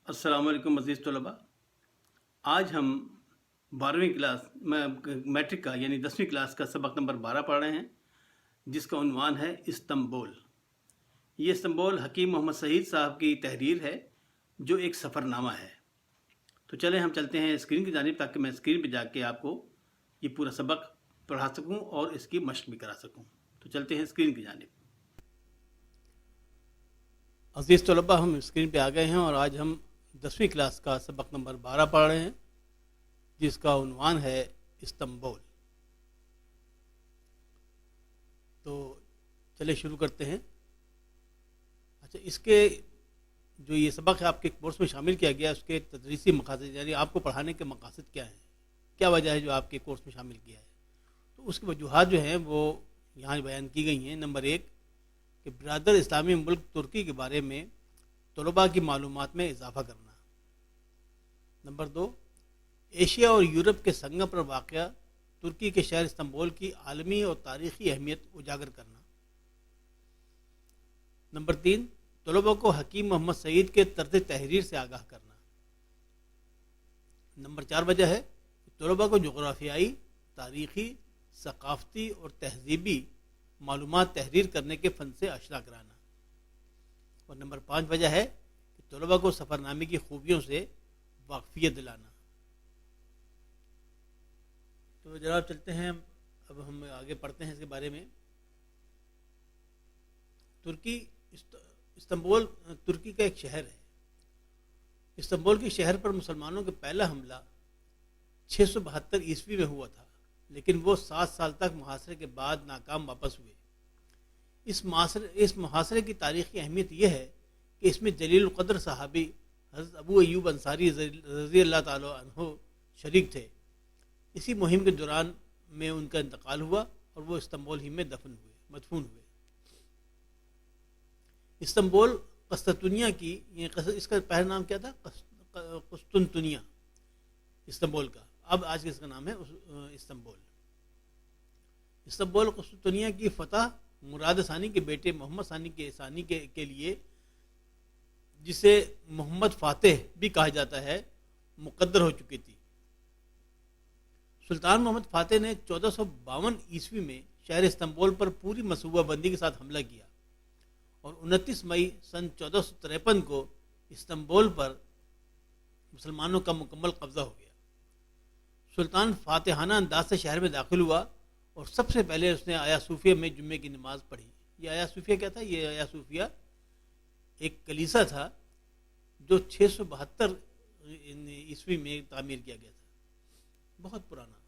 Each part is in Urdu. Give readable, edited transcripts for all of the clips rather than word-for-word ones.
السلام علیکم عزیز طلباء. آج ہم 12ویں کلاس میٹرک کا یعنی 10ویں کلاس کا سبق نمبر 12 پڑھ رہے ہیں، جس کا عنوان ہے استنبول. یہ استنبول حکیم محمد سعید صاحب کی تحریر ہے جو ایک سفر نامہ ہے. تو چلیں ہم چلتے ہیں اسکرین کی جانب تاکہ میں اسکرین پہ جا کے آپ کو یہ پورا سبق پڑھا سکوں اور اس کی مشق بھی کرا سکوں. تو چلتے ہیں اسکرین کی جانب. عزیز طلباء، ہم اسکرین پہ آ گئے ہیں اور آج ہم 10ویں کلاس کا سبق نمبر 12 پڑھ رہے ہیں جس کا عنوان ہے استنبول. تو چلے شروع کرتے ہیں. اچھا، اس کے جو یہ سبق ہے آپ کے کورس میں شامل کیا گیا ہے، اس کے تدریسی مقاصد یعنی آپ کو پڑھانے کے مقاصد کیا ہیں، کیا وجہ ہے جو آپ کے کورس میں شامل کیا ہے. تو اس کی وجوہات جو ہیں وہ یہاں بیان کی گئی ہیں. نمبر 1 کہ برادر اسلامی ملک ترکی کے بارے میں طلباء کی معلومات میں اضافہ کرنا. نمبر 2 ایشیا اور یورپ کے سنگم پر واقع ترکی کے شہر استنبول کی عالمی اور تاریخی اہمیت اجاگر کرنا. نمبر 3 طلباء کو حکیم محمد سعید کے طرز تحریر سے آگاہ کرنا. نمبر 4 وجہ ہے کہ طلباء کو جغرافیائی، تاریخی، ثقافتی اور تہذیبی معلومات تحریر کرنے کے فن سے آشنا کرانا. اور نمبر 5 وجہ ہے کہ طلباء کو سفر نامے کی خوبیوں سے واقفیت دلانا. تو جناب چلتے ہیں، اب ہم آگے پڑھتے ہیں اس کے بارے میں. استنبول ترکی کا ایک شہر ہے. استنبول کے شہر پر مسلمانوں کا پہلا حملہ 672 عیسوی میں ہوا تھا، لیکن وہ 7 سال تک محاصرے کے بعد ناکام واپس ہوئے. اس محاصرے کی تاریخی اہمیت یہ ہے کہ اس میں جلیل القدر صحابی حضرت ابو ایوب انصاری رضی اللہ تعالی عنہ شریک تھے. اسی مہم کے دوران میں ان کا انتقال ہوا اور وہ استنبول ہی میں مدفون ہوئے. استنبول قسطنطنیہ کی اس کا پہلا نام کیا تھا؟ قسطنطنیہ استنبول کا. اب آج کے اس کا نام ہے استنبول. استنبول قسطنطنیہ کی فتح مراد ثانی کے بیٹے محمد ثانی کے لیے، جسے محمد فاتح بھی کہا جاتا ہے، مقدر ہو چکی تھی. سلطان محمد فاتح نے 1452 عیسوی میں شہر استنبول پر پوری منصوبہ بندی کے ساتھ حملہ کیا اور 29 مئی سن 1453 کو استنبول پر مسلمانوں کا مکمل قبضہ ہو گیا. سلطان فاتحانہ انداز سے شہر میں داخل ہوا اور سب سے پہلے اس نے آیا صوفیہ میں جمعے کی نماز پڑھی. یہ آیا صوفیہ کیا تھا؟ یہ آیا صوفیہ ایک کلیسا تھا جو 672 عیسوی میں تعمیر کیا گیا تھا، بہت پرانا.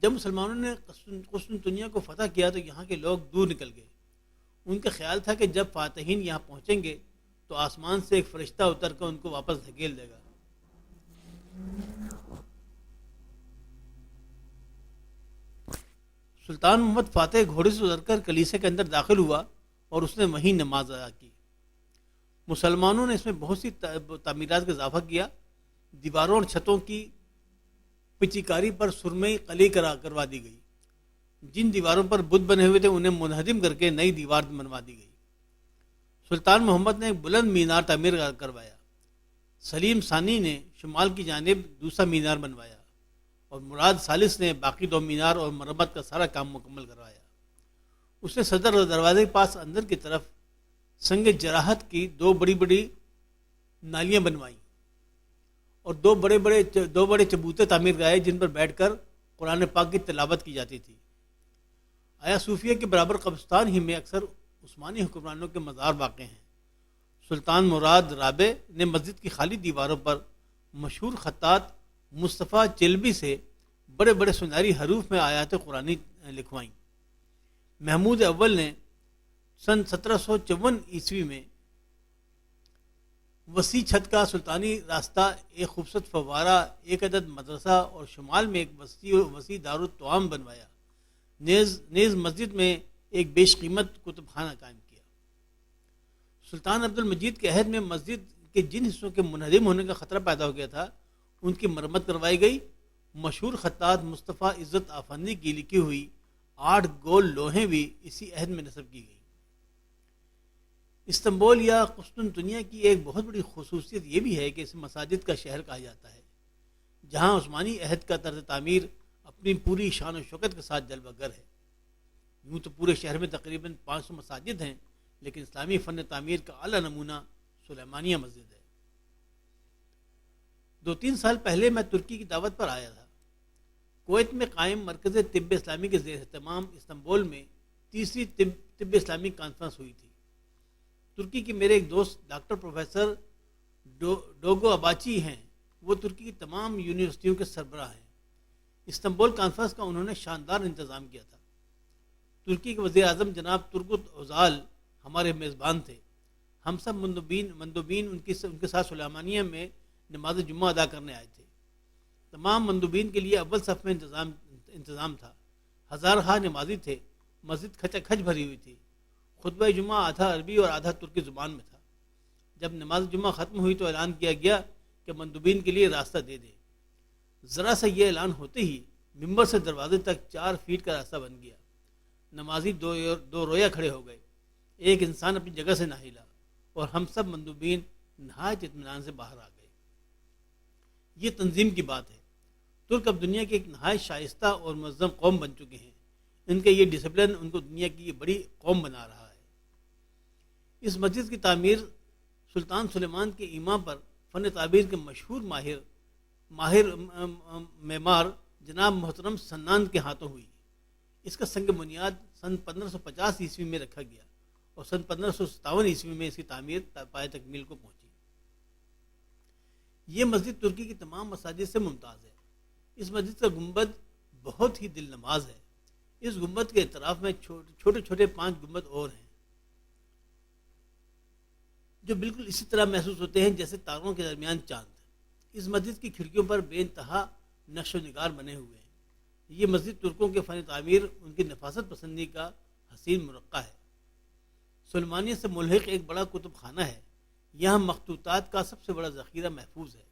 جب مسلمانوں نے قسطنطنیہ کو فتح کیا تو یہاں کے لوگ دور نکل گئے. ان کا خیال تھا کہ جب فاتحین یہاں پہنچیں گے تو آسمان سے ایک فرشتہ اتر کر ان کو واپس دھکیل دے گا. سلطان محمد فاتح گھوڑے سے اتر کر کلیسے کے اندر داخل ہوا اور اس نے وہیں نماز ادا کی. مسلمانوں نے اس میں بہت سی تعمیرات کا اضافہ کیا. دیواروں اور چھتوں کی پچیکاری پر سرمئی قلی کروا دی گئی. جن دیواروں پر بت بنے ہوئے تھے انہیں منہدم کر کے نئی دیوار بنوا دی گئی. سلطان محمد نے ایک بلند مینار تعمیر کروایا. سلیم ثانی نے شمال کی جانب دوسرا مینار بنوایا اور مراد ثالث نے باقی 2 مینار اور مرمت کا سارا کام مکمل کروایا. اس نے صدر دروازے کے پاس اندر کی طرف سنگ جراحت کی 2 بڑی نالیاں بنوائیں اور 2 بڑے چبوتے تعمیر کرائے جن پر بیٹھ کر قرآن پاک کی تلاوت کی جاتی تھی. آیا صوفیہ کے برابر قبرستان ہی میں اکثر عثمانی حکمرانوں کے مزار واقع ہیں. سلطان مراد رابع نے مسجد کی خالی دیواروں پر مشہور خطاط مصطفیٰ چلبی سے بڑے سنہری حروف میں آیات قرآنی لکھوائیں. محمود اول نے سن 1754 عیسوی میں وسیع چھت کا سلطانی راستہ، ایک خوبصورت فوارہ، ایک عدد مدرسہ اور شمال میں ایک وسیع دارالطعام بنوایا. نیز مسجد میں ایک بیش قیمت کتب خانہ قائم کیا. سلطان عبد المجید کے عہد میں مسجد کے جن حصوں کے منہدم ہونے کا خطرہ پیدا ہو گیا تھا ان کی مرمت کروائی گئی. مشہور خطاط مصطفیٰ عزت آفندی کی لکھی ہوئی 8 گول لوہیں بھی اسی عہد میں نصب کی گئی. استنبول یا قسطنطنیہ کی ایک بہت بڑی خصوصیت یہ بھی ہے کہ اسے مساجد کا شہر کہا جاتا ہے، جہاں عثمانی عہد کا طرز تعمیر اپنی پوری شان و شوکت کے ساتھ جلوہ گر ہے۔ یوں تو پورے شہر میں تقریباً 500 مساجد ہیں، لیکن اسلامی فن تعمیر کا اعلیٰ نمونہ سلیمانیہ مسجد ہے۔ 2-3 سال پہلے میں ترکی کی دعوت پر آیا تھا۔ کویت میں قائم مرکز طب اسلامی کے زیر اہتمام استنبول میں تیسری طب اسلامی کانفرنس ہوئی تھی۔ ترکی کے میرے ایک دوست ڈاکٹر پروفیسر ڈوگو اباچی ہیں، وہ ترکی کی تمام یونیورسٹیوں کے سربراہ ہیں۔ استنبول کانفرنس کا انہوں نے شاندار انتظام کیا تھا۔ ترکی کے وزیر اعظم جناب ترگت اوزال ہمارے میزبان تھے۔ ہم سب مندوبین ان کے ساتھ سلیمانیہ میں نماز جمعہ ادا کرنے آئے تھے۔ تمام مندوبین کے لیے اول صف میں انتظام تھا۔ ہزارہا نمازی تھے۔ مسجد کھچا کھچ بھری ہوئی تھی۔ خطبہ جمعہ آدھا عربی اور آدھا ترکی زبان میں تھا۔ جب نماز جمعہ ختم ہوئی تو اعلان کیا گیا کہ مندوبین کے لیے راستہ دے دیں۔ ذرا سا یہ اعلان ہوتے ہی ممبر سے دروازے تک 4 فیٹ کا راستہ بن گیا۔ نمازی دو رویا کھڑے ہو گئے۔ ایک انسان اپنی جگہ سے نہ ہلا اور ہم سب مندوبین نہایت اطمینان سے باہر آ گئے۔ یہ تنظیم کی بات ہے۔ ترک اب دنیا کی ایک نہایت شائستہ اور منظم قوم بن چکے ہیں۔ ان کا یہ ڈسپلن ان کو دنیا کی بڑی قوم بنا رہا ہے۔ اس مسجد کی تعمیر سلطان سلیمان کے ایما پر فن تعبیر کے مشہور ماہر معمار جناب محترم سنان کے ہاتھوں ہوئی۔ اس کا سنگ بنیاد سن 1550 عیسوی میں رکھا گیا اور سن 1557 عیسوی میں اس کی تعمیر پائے تکمیل کو پہنچی۔ یہ مسجد ترکی کی تمام مساجد سے ممتاز ہے۔ اس مسجد کا گنبد بہت ہی دل نواز ہے۔ اس گنبد کے اطراف میں چھوٹے چھوٹے 5 گنبد اور ہیں، جو بالکل اسی طرح محسوس ہوتے ہیں جیسے تاروں کے درمیان چاند۔ اس مسجد کی کھڑکیوں پر بے انتہا نقش و نگار بنے ہوئے ہیں۔ یہ مسجد ترکوں کے فن تعمیر ان کی نفاست پسندی کا حسین مرقع ہے۔ سلیمانیہ سے ملحق ایک بڑا کتب خانہ ہے۔ یہاں مخطوطات کا سب سے بڑا ذخیرہ محفوظ ہے۔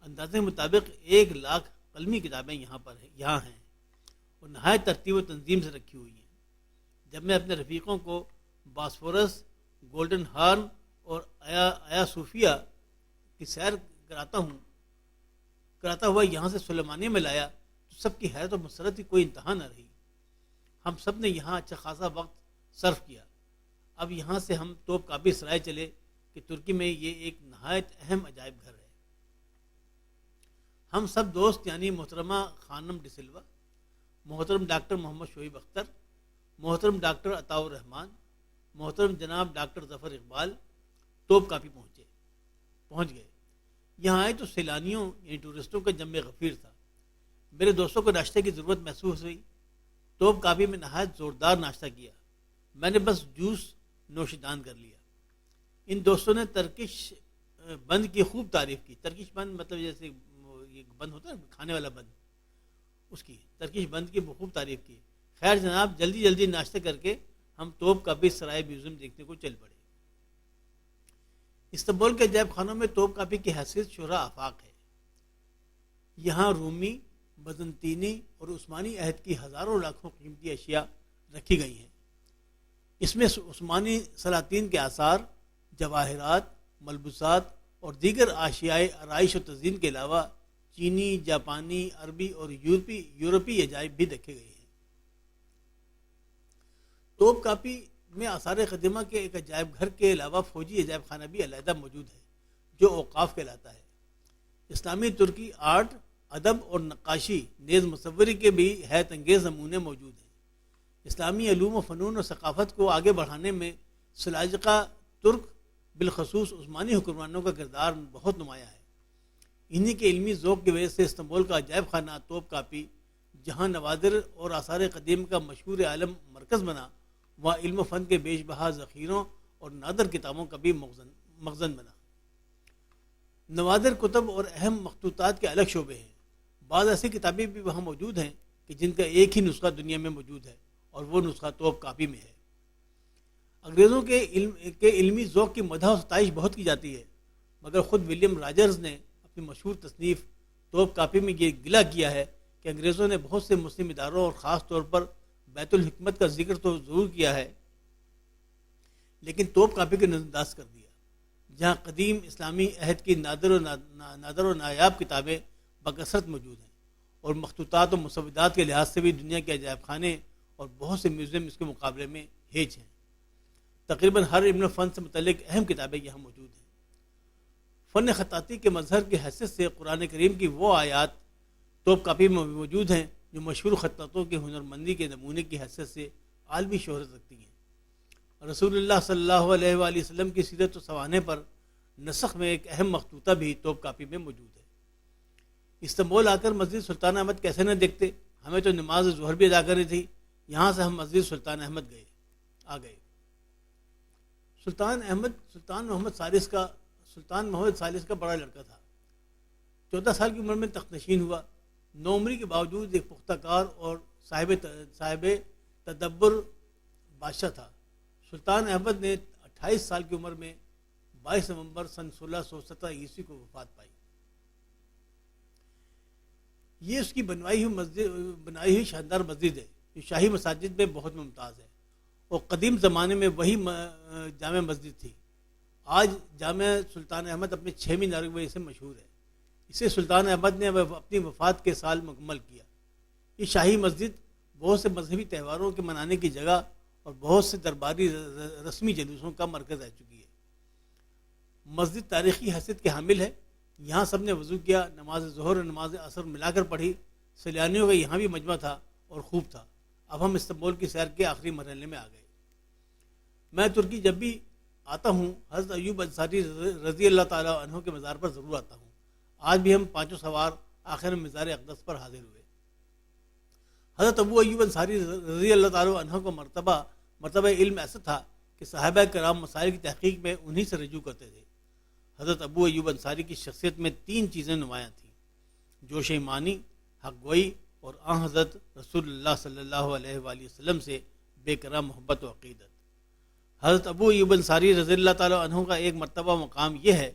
اندازے مطابق 1 لاکھ قلمی کتابیں یہاں ہیں اور نہایت ترتیب و تنظیم سے رکھی ہوئی ہیں۔ جب میں اپنے رفیقوں کو باسفورس، گولڈن ہارن اور آیا صوفیہ کی سیر کراتا ہوا یہاں سے سلیمانیہ میں لایا تو سب کی حیرت و مسرت کی کوئی انتہا نہ رہی۔ ہم سب نے یہاں اچھا خاصا وقت صرف کیا۔ اب یہاں سے ہم توپ کابی سرائے چلے کہ ترکی میں یہ ایک نہایت اہم عجائب گھر ہے۔ ہم سب دوست یعنی محترمہ خانم ڈسلوا، محترم ڈاکٹر محمد شعیب اختر، محترم ڈاکٹر عطاء الرحمان، محترم جناب ڈاکٹر ظفر اقبال توپ کافی پہنچ گئے۔ یہاں آئے تو سیلانیوں یعنی ٹورسٹوں کا جمع غفیر تھا۔ میرے دوستوں کو ناشتے کی ضرورت محسوس ہوئی۔ توپ کافی میں نہایت زوردار ناشتہ کیا۔ میں نے بس جوس نوشیدان کر لیا۔ ان دوستوں نے ترکش بند کی خوب تعریف کی۔ ترکش بند مطلب جیسے یہ بند ہوتا ہے کھانے والا بند، اس کی ترکش بند کی خوب تعریف کی۔ خیر جناب، جلدی ناشتہ کر کے ہم توپ کافی سرائے میوزیم دیکھنے کو چل پڑے۔ استنبول کے عجائب خانوں میں توپ کافی کی حیثیت شہرا آفاق ہے۔ یہاں رومی، بزنطینی اور عثمانی عہد کی ہزاروں لاکھوں قیمتی اشیاء رکھی گئی ہیں۔ اس میں عثمانی سلاطین کے آثار، جواہرات، ملبوسات اور دیگر اشیائے آرائش و تزئین کے علاوہ چینی، جاپانی، عربی اور یورپی عجائب بھی رکھے گئے ہیں۔ توپ کافی میں آثار قدیمہ کے ایک عجائب گھر کے علاوہ فوجی عجائب خانہ بھی علیحدہ موجود ہے، جو اوقاف کہلاتا ہے۔ اسلامی ترکی آرٹ، ادب اور نقاشی نیز مصوری کے بھی حیرت انگیز نمونے موجود ہیں۔ اسلامی علوم و فنون و ثقافت کو آگے بڑھانے میں سلاجقہ ترک بالخصوص عثمانی حکمرانوں کا کردار بہت نمایاں ہے۔ انہی کے علمی ذوق کی وجہ سے استنبول کا عجائب خانہ توپ کافی، جہاں نوادر اور آثار قدیم کا مشہور عالم مرکز بنا، وہاں علم و فن کے بیش بہا ذخیروں اور نادر کتابوں کا بھی مخزن بنا۔ نوادر کتب اور اہم مخطوطات کے الگ شعبے ہیں۔ بعض ایسی کتابیں بھی وہاں موجود ہیں کہ جن کا ایک ہی نسخہ دنیا میں موجود ہے اور وہ نسخہ توپ کافی میں ہے۔ انگریزوں کے علمی ذوق کی مدح و ستائش بہت کی جاتی ہے، مگر خود ولیم راجرز نے اپنی مشہور تصنیف توپ کافی میں یہ گلہ کیا ہے کہ انگریزوں نے بہت سے مسلم اداروں اور خاص طور پر بیت الحکمت کا ذکر تو ضرور کیا ہے، لیکن توپ کاپی کو نظر انداز کر دیا۔ جہاں قدیم اسلامی عہد کی نادر و نایاب کتابیں بکثرت موجود ہیں، اور مخطوطات و مسودات کے لحاظ سے بھی دنیا کے عجائب خانے اور بہت سے میوزیم اس کے مقابلے میں ہیج ہیں۔ تقریباً ہر علم فن سے متعلق اہم کتابیں یہاں موجود ہیں۔ فن خطاطی کے مظہر کی حیثیت سے قرآن کریم کی وہ آیات توپ کاپی میں موجود ہیں جو مشہور خطاطوں کے ہنرمندی کے نمونے کی حیثیت سے عالمی شہرت رکھتی ہیں۔ رسول اللہ صلی اللہ علیہ وآلہ وسلم کی سیرت و سوانح پر نسخ میں ایک اہم مخطوطہ بھی توپ کاپی میں موجود ہے۔ استنبول آ کر مسجد سلطان احمد کیسے نہ دیکھتے؟ ہمیں تو نماز ظہر بھی ادا کرنی تھی، یہاں سے ہم مسجد سلطان احمد آ گئے۔ سلطان محمد ثالث کا بڑا لڑکا تھا۔ 14 سال کی عمر میں تخت نشین ہوا۔ نوعمری کے باوجود ایک پختہ کار اور صاحب تدبر بادشاہ تھا۔ سلطان احمد نے 28 سال کی عمر میں 22 نومبر سن 1617 عیسوی کو وفات پائی۔ یہ اس کی بنائی ہوئی شاندار مسجد ہے جو شاہی مساجد میں بہت ممتاز ہے، اور قدیم زمانے میں وہی جامع مسجد تھی۔ آج جامع سلطان احمد اپنے 6ویں ناروے سے مشہور ہے۔ اسے سلطان احمد نے اپنی وفات کے سال مکمل کیا۔ یہ شاہی مسجد بہت سے مذہبی تہواروں کے منانے کی جگہ اور بہت سے درباری رسمی جلوسوں کا مرکز رہ چکی ہے۔ مسجد تاریخی حیثیت کے حامل ہے۔ یہاں سب نے وضو کیا، نماز ظہر اور نماز عصر ملا کر پڑھی۔ سیلانیوں کا یہاں بھی مجمع تھا اور خوب تھا۔ اب ہم استنبول کی سیر کے آخری مرحلے میں آ گئے۔ میں ترکی جب بھی آتا ہوں حضرت ایوب انصاری رضی اللہ تعالیٰ عنہ کے مزار پر ضرور آتا ہوں۔ آج بھی ہم 5 سوار آخر میں مزار اقدس پر حاضر ہوئے۔ حضرت ابو ایوب انصاری رضی اللہ تعالیٰ عنہ کو مرتبہ علم ایسا تھا کہ صحابہ کرام مسائل کی تحقیق میں انہی سے رجوع کرتے تھے۔ حضرت ابو ایوب انصاری کی شخصیت میں 3 چیزیں نمایاں تھیں: جوش ایمانی، حق گوئی، اور آن حضرت رسول اللہ صلی اللہ علیہ وآلہ وسلم سے بے کرا محبت و عقیدت۔ حضرت ابو ایوب انصاری رضی اللہ تعالیٰ عنہ کا ایک مرتبہ مقام یہ ہے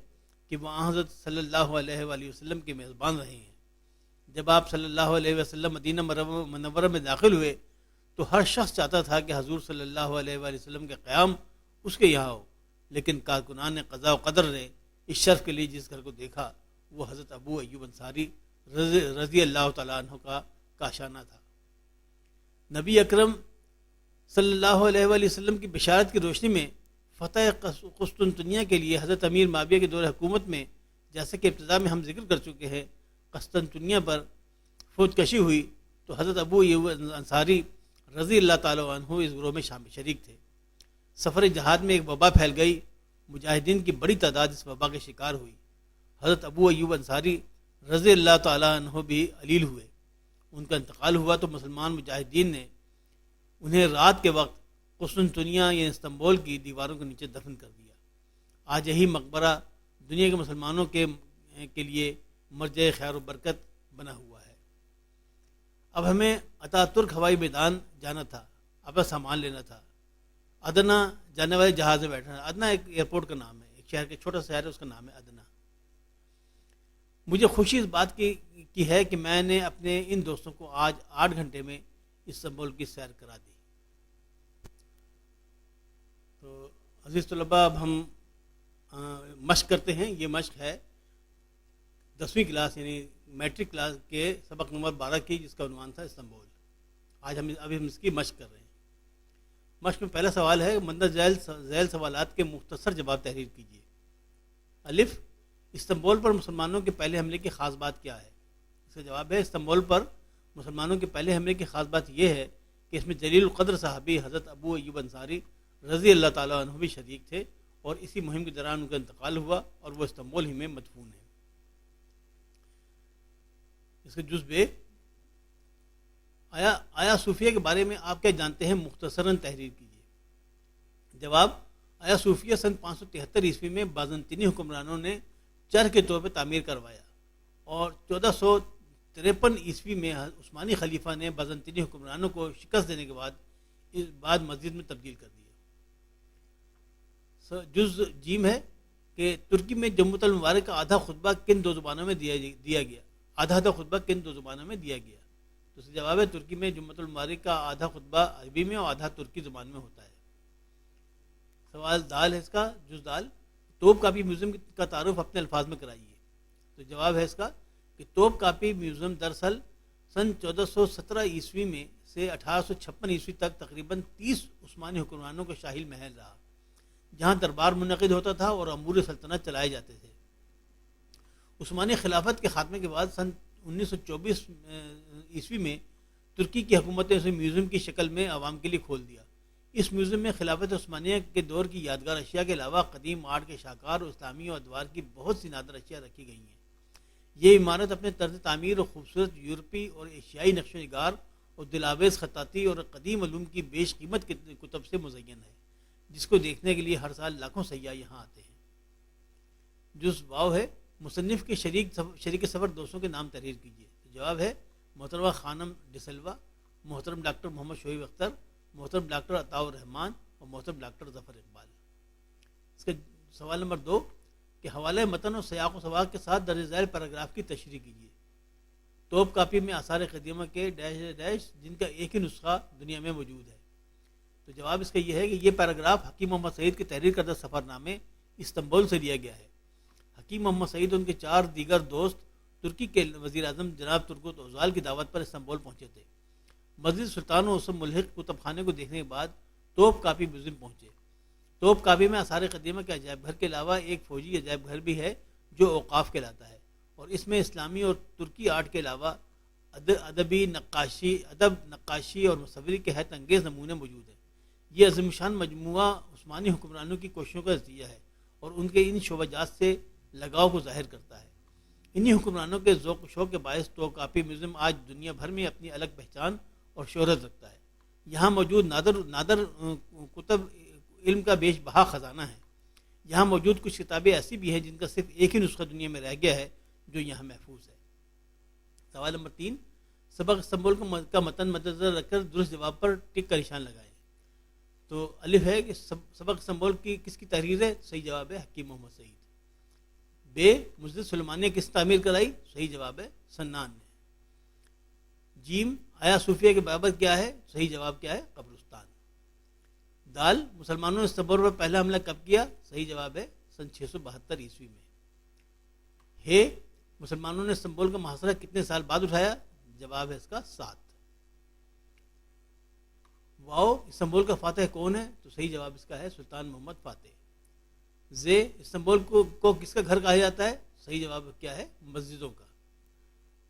کہ وہ آن حضرت صلی اللہ علیہ وآلہ وسلم کے میزبان رہے ہیں۔ جب آپ صلی اللہ علیہ وسلم مدینہ منورہ میں داخل ہوئے تو ہر شخص چاہتا تھا کہ حضور صلی اللہ علیہ وآلہ وسلم کے قیام اس کے یہاں ہو، لیکن کارکنان قضاء و قدر نے اس شرف کے لیے جس گھر کو دیکھا وہ حضرت ابو ایوب انصاری رضی اللہ تعالیٰ عنہ کا کاشانہ تھا۔ نبی اکرم صلی اللہ علیہ وآلہ وسلم کی بشارت کی روشنی میں فتح قسطنطنیہ کے لیے حضرت امیر معاویہ کے دور حکومت میں، جیسے کہ ابتدا میں ہم ذکر کر چکے ہیں، قسطنطنیہ پر فوج کشی ہوئی تو حضرت ابو ایوب انصاری رضی اللہ تعالیٰ عنہ اس گروہ میں شریک تھے۔ سفر جہاد میں ایک وبا پھیل گئی، مجاہدین کی بڑی تعداد اس وبا کے شکار ہوئی۔ حضرت ابو ایوب انصاری رضی اللہ تعالیٰ عنہ بھی علیل ہوئے۔ ان کا انتقال ہوا تو مسلمان مجاہدین نے انہیں رات کے وقت قسطنطنیہ یا استنبول کی دیواروں کے نیچے دفن کر دیا۔ آج یہی مقبرہ دنیا کے مسلمانوں کے لیے مرجع خیر و برکت بنا ہوا ہے۔ اب ہمیں اتاترک ہوائی میدان جانا تھا، اپنا سامان لینا تھا۔ ادنا جانے والے جہاز میں بیٹھنا۔ ادنا ایک ایئرپورٹ کا نام ہے، ایک شہر کے چھوٹا سا شہر ہے، اس کا نام ہے ادنا۔ مجھے خوشی اس بات کی ہے کہ میں نے اپنے ان دوستوں کو آج 8 گھنٹے میں استنبول کی سیر کرا دی۔ تو عزیز طلباء، اب ہم مشق کرتے ہیں۔ یہ مشق ہے 10ویں کلاس یعنی میٹرک کلاس کے سبق نمبر 12 کی، جس کا عنوان تھا استنبول۔ آج ہم اس کی مشق کر رہے ہیں۔ مشق میں پہلا سوال ہے، مندرجہ ذیل سوالات کے مختصر جواب تحریر کیجیے۔ الف، استنبول پر مسلمانوں کے پہلے حملے کی خاص بات کیا ہے؟ اس کا جواب ہے، استنبول پر مسلمانوں کے پہلے حملے کی خاص بات یہ ہے کہ اس میں جلیل القدر صحابی حضرت ابو ایوب انصاری رضی اللہ تعالیٰ عنہ بھی شریک تھے، اور اسی مہم کے دوران ان کا انتقال ہوا اور وہ استنبول ہی میں مدفون ہیں۔ اس کے جز بے، آیا صوفیہ کے بارے میں آپ کیا جانتے ہیں؟ مختصراً تحریر کیجیے۔ جواب، آیا صوفیہ سن 573 عیسوی میں بازنطینی حکمرانوں نے چرخ کے طور پہ تعمیر کروایا، اور 1453 عیسوی میں عثمانی خلیفہ نے بازنطینی حکمرانوں کو شکست دینے کے بعد مسجد میں تبدیل کر دیا۔ جز جیم ہے کہ ترکی میں جمعۃ المبارک کا آدھا خطبہ کن 2 زبانوں میں دیا گیا؟ آدھا خطبہ کن 2 زبانوں میں دیا گیا؟ تو اس کا جواب ہے، ترکی میں جمعۃ المبارک کا آدھا خطبہ عربی میں اور آدھا ترکی زبان میں ہوتا ہے۔ سوال دال ہے اس کا، جز دال، توپ کاپی میوزیم کا تعارف اپنے الفاظ میں کرائیے. تو جواب ہے اس کا کہ توپ کاپی میوزیم دراصل سن 1417 عیسوی میں سے 1856 عیسوی تک تقریباً 30 عثمانی حکمرانوں کا شاہی محل رہا، جہاں دربار منعقد ہوتا تھا اور امور سلطنت چلائے جاتے تھے. عثمانی خلافت کے خاتمے کے بعد سن 1924 عیسوی میں ترکی کی حکومت نے اسے میوزیم کی شکل میں عوام کے لیے کھول دیا. اس میوزیم میں خلافت عثمانیہ کے دور کی یادگار اشیاء کے علاوہ قدیم آرٹ کے شاہکار اور اسلامی اور ادوار کی بہت سی نادر اشیاء رکھی گئی ہیں. یہ عمارت اپنے طرز تعمیر اور خوبصورت یورپی اور ایشیائی نقش و نگار اور دلاویز خطاطی اور قدیم علوم کی بیش قیمت کتب سے مزین ہے، جس کو دیکھنے کے لیے ہر سال لاکھوں سیاح یہاں آتے ہیں. جز واو ہے، مصنف کے شریک سفر دوستوں کے نام تحریر کیجیے. جواب ہے محترمہ خانم ڈسلوا، محترم ڈاکٹر محمد شعیب اختر، محترم ڈاکٹر عطاء الرحمان اور محترم ڈاکٹر ظفر اقبال. اس کا سوال نمبر 2 کہ حوالہ متن اور سیاق و سباق کے ساتھ درج ذیل پیراگراف کی تشریح کیجیے. توپ کاپی میں آثار قدیمہ کے ڈیش ڈیش جن کا ایک ہی نسخہ دنیا میں موجود ہے. تو جواب اس کا یہ ہے کہ یہ پیراگراف حکیم محمد سعید کی تحریر کردہ سفر نامے استنبول سے لیا گیا ہے. حکیم محمد سعید اور ان کے 4 دیگر دوست ترکی کے وزیر اعظم جناب ترکوت اوزال کی دعوت پر استنبول پہنچے تھے. مسجد سلطان و اس ملحق کتب خانے کو دیکھنے کے بعد توپ کاپی میوزیم پہنچے. توپ کاپی میں آثار قدیمہ کے عجائب گھر کے علاوہ ایک فوجی عجائب گھر بھی ہے جو اوقاف کہلاتا ہے، اور اس میں اسلامی اور ترکی آرٹ کے علاوہ ادب، نقاشی اور مصوری کے حیرت انگیز نمونے موجود ہیں. یہ عظیم شان مجموعہ عثمانی حکمرانوں کی کوششوں کا نتیجہ ہے اور ان کے ان شعبہ جات سے لگاؤ کو ظاہر کرتا ہے. انہی حکمرانوں کے ذوق و شوق کے باعث توپ کاپی میوزیم آج دنیا بھر میں اپنی الگ پہچان اور شہرت رکھتا ہے. یہاں موجود نادر کتب علم کا بیش بہا خزانہ ہے. یہاں موجود کچھ کتابیں ایسی بھی ہیں جن کا صرف ایک ہی نسخہ دنیا میں رہ گیا ہے جو یہاں محفوظ ہے. سوال نمبر 3 سبق استنبول کا متن مدنظر رکھ کر درست جواب پر ٹک کا نشان لگائیں. تو الف ہے کہ سبق استنبول کی کس کی تحریر ہے؟ صحیح جواب ہے حکیم محمد سعید. بے مسجد سلیمانیہ کس تعمیر کرائی؟ صحیح جواب ہے سنان نے. جیم آیا صوفیہ کے بابر کیا ہے؟ صحیح جواب کیا ہے؟ قبرستان. دال مسلمانوں نے استنبول پر پہلا حملہ کب کیا؟ صحیح جواب ہے سن 672 عیسوی میں. ہے مسلمانوں نے استنبول کا محاصرہ کتنے سال بعد اٹھایا؟ جواب ہے اس کا 7. واؤ استنبول کا فاتح کون ہے؟ تو صحیح جواب اس کا ہے سلطان محمد فاتح. زے استنبول کو کس کا گھر کہا جاتا ہے؟ صحیح جواب کیا ہے؟ مسجدوں کا.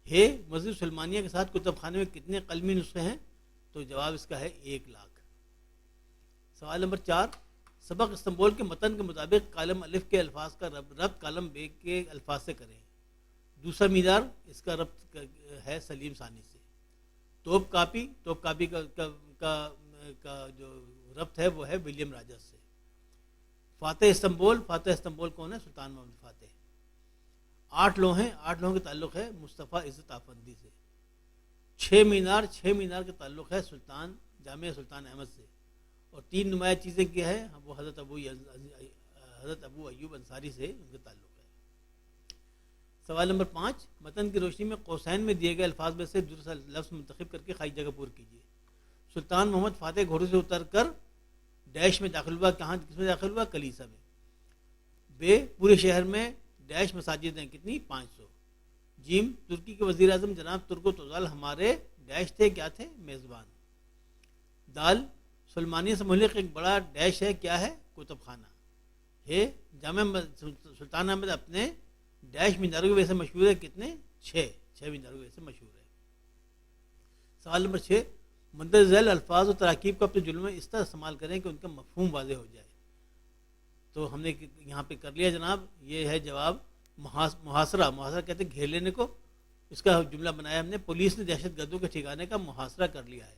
ہے مسجد سلمانیہ کے ساتھ کتب خانے میں کتنے قلمی نسخے ہیں؟ تو جواب اس کا ہے 1 لاکھ. سوال نمبر 4 سبق استنبول کے متن کے مطابق کالم الف کے الفاظ کا ربط کالم بے کے الفاظ سے کریں. دوسرا مینار اس کا ربط ہے سلیم ثانی سے. توپ کاپی کا جو ربط ہے وہ ہے ولیم راجر سے. فاتح استنبول کون ہے؟ سلطان محمد فاتح. 8 لوہیں کے تعلق ہے مصطفیٰ عزت آفندی سے. 6 مینار کے تعلق ہے سلطان جامع سلطان احمد سے. اور 3 نمایاں چیزیں کیا ہے؟ وہ حضرت ابو ایوب انصاری سے ان کے تعلق ہے. سوال نمبر 5 متن کی روشنی میں قوسین میں دیے گئے الفاظ میں سے درست لفظ منتخب کر کے خالی جگہ پور کیجیے. سلطان محمد فاتح گھوڑے سے اتر کر ڈیش میں داخل ہوا. کس میں داخل ہوا؟ کلیسا میں. بے پورے شہر میں ڈیش مساجد ہیں کتنی؟ 500. جیم ترکی کے وزیر اعظم جناب ترکوت اوزال ہمارے ڈیش تھے، کیا تھے؟ میزبان. دال سلمانیہ سے ملحق ایک بڑا ڈیش ہے، کیا ہے؟ کتب خانہ ہے. جامع سلطان احمد اپنے ڈیش میناروں کی وجہ سے مشہور ہے، کتنے؟ 6 میناروں کی وجہ سے مشہور ہے. سوال نمبر 6 مندرجہ ذیل الفاظ و تراکیب کو اپنے جملوں میں اس طرح استعمال کریں کہ ان کا مفہوم واضح ہو جائے. تو ہم نے یہاں پہ کر لیا جناب. یہ ہے جواب محاصرہ کہتے ہیں گھیر لینے کو. اس کا جملہ بنایا ہم نے پولیس نے دہشت گردوں کے ٹھکانے کا محاصرہ کر لیا ہے.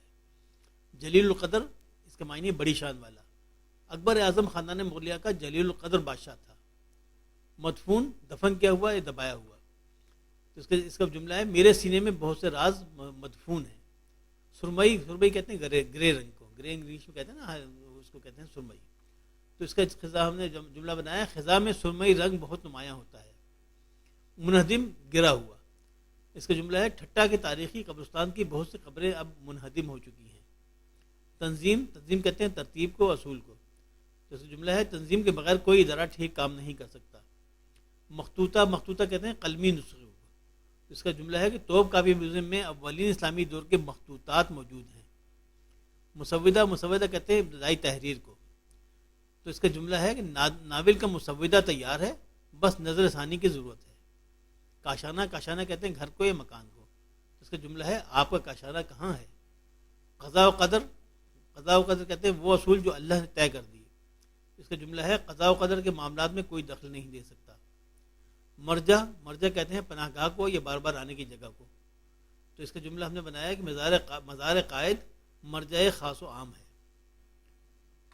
جلیل القدر اس کا معنی بڑی شان والا. اکبر اعظم خاندان مغلیہ کا جلیل القدر بادشاہ تھا. مدفون دفن کیا ہوا یا دبایا ہوا. تو اس کا جملہ ہے میرے سینے میں بہت سے راز مدفون ہیں. سرمئی کہتے ہیں گرے رنگ کو. گرے انگلش میں کہتے ہیں نا، اس کو کہتے ہیں سرمئی. تو اس کا خزاں ہم نے جملہ بنایا خزاں میں سرمئی رنگ بہت نمایاں ہوتا ہے. منہدم گرا ہوا. اس کا جملہ ہے ٹھٹا کے تاریخی قبرستان کی بہت سی قبریں اب منہدم ہو چکی ہیں. تنظیم کہتے ہیں ترتیب کو، اصول کو. جیسے جملہ ہے تنظیم کے بغیر کوئی ادارہ ٹھیک کام نہیں کر سکتا. مخطوطہ کہتے ہیں قلمی نسخے کو. اس کا جملہ ہے کہ توپ کاپی میوزیم میں اولین اسلامی دور کے مخطوطات موجود ہیں. مسودہ کہتے ہیں ابتدائی تحریر کو. تو اس کا جملہ ہے کہ ناول کا مسودہ تیار ہے، بس نظر ثانی کی ضرورت ہے. کاشانہ کہتے ہیں گھر کو یا مکان کو. اس کا جملہ ہے آپ کا کاشانہ کہاں ہے. قضاء و قدر کہتے ہیں وہ اصول جو اللہ نے طے کر دی. اس کا جملہ ہے قضاء و قدر کے معاملات میں کوئی دخل نہیں دے سکتا. مرجع کہتے ہیں پناہ گاہ کو یا بار بار آنے کی جگہ کو. تو اس کا جملہ ہم نے بنایا کہ مزار قائد مرجع خاص و عام ہے.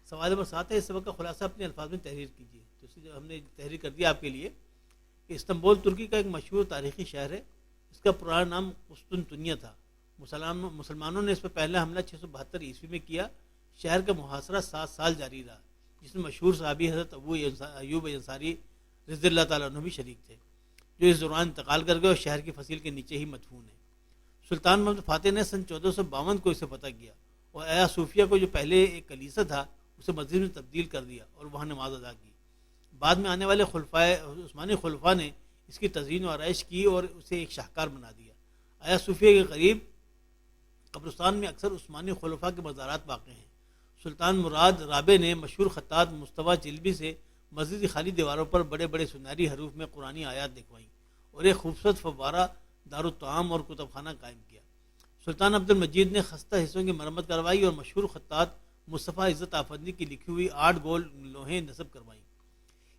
سوال نمبر 7 ہے، اس سبق کا خلاصہ اپنے الفاظ میں تحریر کیجیے. تو اس ہم نے تحریر کر دیا آپ کے لیے کہ استنبول ترکی کا ایک مشہور تاریخی شہر ہے. اس کا پرانا نام قسطنطنیہ تھا. مسلمانوں نے اس پر پہلا حملہ 672 عیسوی میں کیا. شہر کا محاصرہ 7 سال جاری رہا، جس میں مشہور صحابی حضرت ابو ایوب انصاری رضی اللہ تعالیٰ عنہ بھی شریک تھے، جو اس دوران انتقال کر گئے اور شہر کی فصیل کے نیچے ہی مدفون ہیں. سلطان محمد فاتح نے سن 1452 کو اسے فتح کیا اور آیا صوفیہ کو جو پہلے ایک کلیسا تھا اسے مسجد میں تبدیل کر دیا اور وہاں نماز ادا کی. بعد میں آنے والے عثمانی خلفاء نے اس کی تزئین و آرائش کی اور اسے ایک شاہکار بنا دیا. آیا صوفیہ کے قریب قبرستان میں اکثر عثمانی خلفاء کے مزارات واقع ہیں. سلطان مراد رابع نے مشہور خطاط مصطفیٰ چلبی سے مسجد کی خالی دیواروں پر بڑے بڑے سنہری حروف میں قرآنی آیات لکھوائیں اور ایک خوبصورت فوارہ دارالطعام اور کتب خانہ قائم کیا. سلطان عبد المجید نے خستہ حصوں کی مرمت کروائی اور مشہور خطاط مصطفیٰ عزت آفندی کی لکھی ہوئی 8 گول لوہیں نصب کروائیں.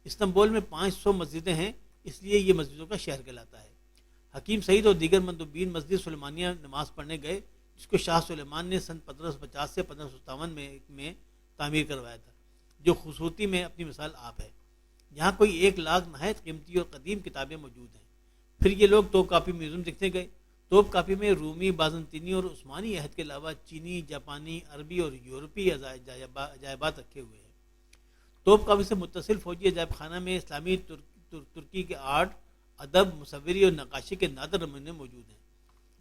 استنبول میں 500 مسجدیں ہیں، اس لیے یہ مسجدوں کا شہر کہلاتا ہے. حکیم سعید اور دیگر مندوبین مسجد سلیمانیہ نماز پڑھنے گئے، جس کو شاہ سلیمان نے سن 1550 سے 1557 میں تعمیر کروایا تھا، جو خوبصورتی میں اپنی مثال آپ ہے. یہاں کوئی 1 لاکھ نہایت قیمتی اور قدیم کتابیں موجود ہیں. پھر یہ لوگ توپ کاپی میوزیم دیکھنے گئے. توپ کاپی میں رومی، بازنطینی اور عثمانی عہد کے علاوہ چینی، جاپانی، عربی اور یورپی عجائبات رکھے ہوئے ہیں. توپ کاپی سے متصل فوجی عجائب خانہ میں اسلامی ترکی کے آرٹ، ادب، مصوری اور نقاشی کے نادر نمونے موجود ہیں.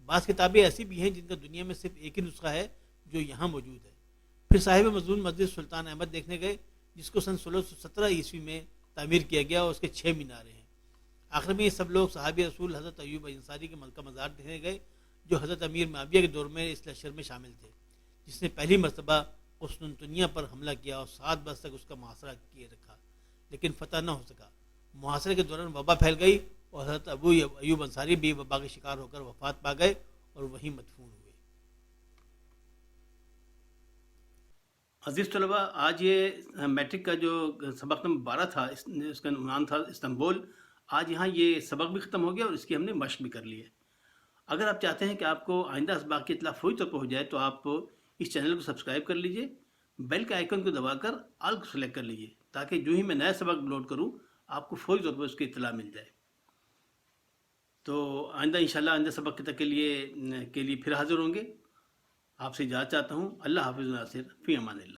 بعض کتابیں ایسی بھی ہیں جن کا دنیا میں صرف ایک ہی نسخہ ہے جو یہاں موجود ہے. پھر صاحب مظلوم مسجد سلطان احمد دیکھنے گئے، جس کو سن 1617 عیسوی میں تعمیر کیا گیا اور اس کے 6 میناریں ہیں. آخر میں یہ سب لوگ صحابی رسول حضرت ایوب انصاری کا مزار دیکھنے گئے، جو حضرت امیر معاویہ کے دور میں اس لشکر میں شامل تھے، جس نے پہلی مرتبہ قسطنطنیہ پر حملہ کیا اور 7 برس تک اس کا محاصرہ کیے رکھا، لیکن فتح نہ ہو سکا. محاصرے کے دوران وبا پھیل گئی اور حضرت ابو ایوب انصاری بھی وبا کے شکار ہو کر وفات پا گئے اور وہیں مدفون ہوئے. عزیز طلباء، آج یہ میٹرک کا جو سبق نمبر 12 تھا، اس کا عنوان تھا استنبول. آج یہاں یہ سبق بھی ختم ہو گیا اور اس کی ہم نے مشق بھی کر لی ہے. اگر آپ چاہتے ہیں کہ آپ کو آئندہ اسباق کی اطلاع فوری طور پر ہو جائے تو آپ اس چینل کو سبسکرائب کر لیجئے، بیل کے آئیکن کو دبا کر آل کو سلیکٹ کر لیجئے، تاکہ جو ہی میں نیا سبق اپلوڈ کروں آپ کو فوری طور پر اس کی اطلاع مل جائے. تو آئندہ انشاءاللہ آئندہ سبق تک کے لیے پھر حاضر ہوں گے. آپ سے اجازت چاہتا ہوں. اللہ حافظ ناصر، فی امان اللہ.